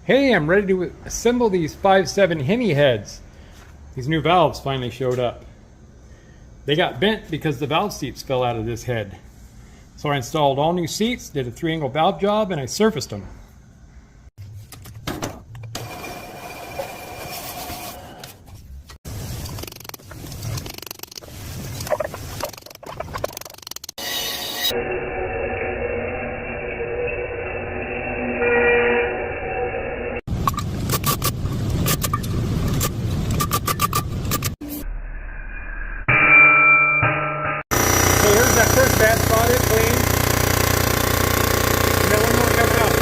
Hey, I'm ready to assemble these 5/7 Hemi heads. These new valves finally showed up. They got bent because the valve seats fell out of this head. So I installed all new seats, did a 3-angle valve job, and I surfaced them. So here's that first bad spot, it's clean. And then one more coming up.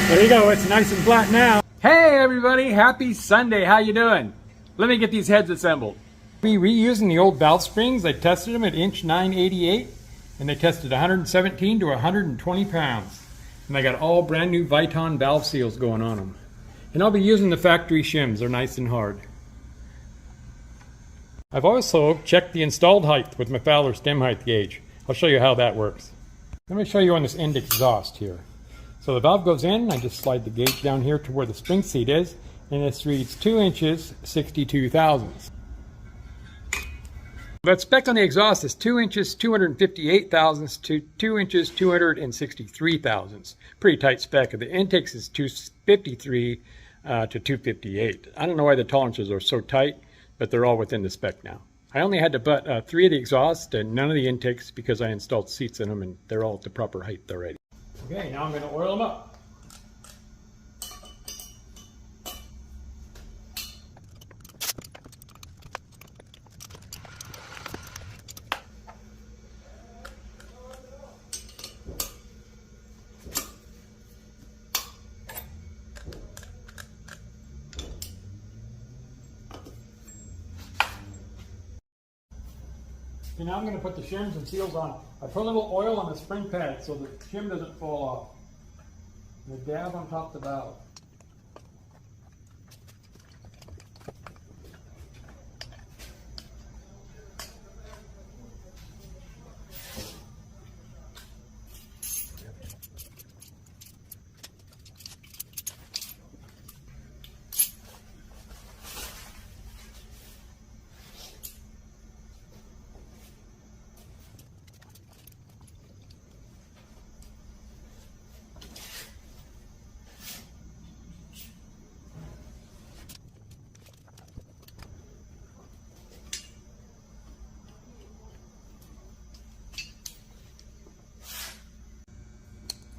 There you go, it's nice and flat now. Hey everybody, happy Sunday, how you doing? Let me get these heads assembled. Me reusing the old valve springs, I tested them at inch 988, and they tested 117 to 120 pounds. And I got all brand new Viton valve seals going on them. And I'll be using the factory shims, they're nice and hard. I've also checked the installed height with my Fowler stem height gauge. I'll show you how that works. Let me show you on this end exhaust here. So the valve goes in, I just slide the gauge down here to where the spring seat is, and this reads 2 inches 62 thousandths. That spec on the exhaust is 2 inches 258 thousandths to 2 inches 263 thousandths. Pretty tight spec. The intakes is 253 to 258. I don't know why the tolerances are so tight, but they're all within the spec now. I only had to butt 3 of the exhausts and none of the intakes because I installed seats in them and they're all at the proper height already. Okay, now I'm going to oil them up. And now I'm going to put the shims and seals on. I put a little oil on the spring pad so the shim doesn't fall off. And the dab on top of the valve.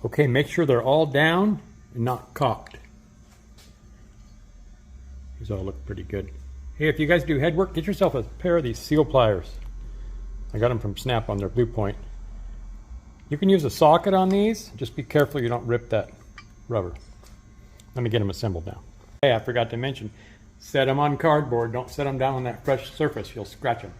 Okay, make sure they're all down and not cocked. These all look pretty good. Hey, if you guys do head work, get yourself a pair of these seal pliers. I got them from Snap on their Blue Point. You can use a socket on these. Just be careful you don't rip that rubber. Let me get them assembled now. Hey, I forgot to mention, set them on cardboard. Don't set them down on that fresh surface. You'll scratch them.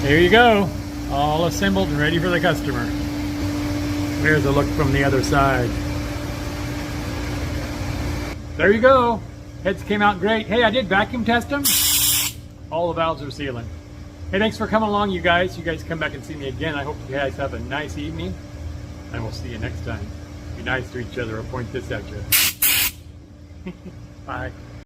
There you go, all assembled and ready for the customer. Here's a look from the other side. There you go. Heads came out great. Hey, I did vacuum test them. All the valves are sealing. Hey, thanks for coming along, you guys. You guys come back and see me again. I hope you guys have a nice evening, and we'll see you next time. Be nice to each other. I'll point this at you. Bye.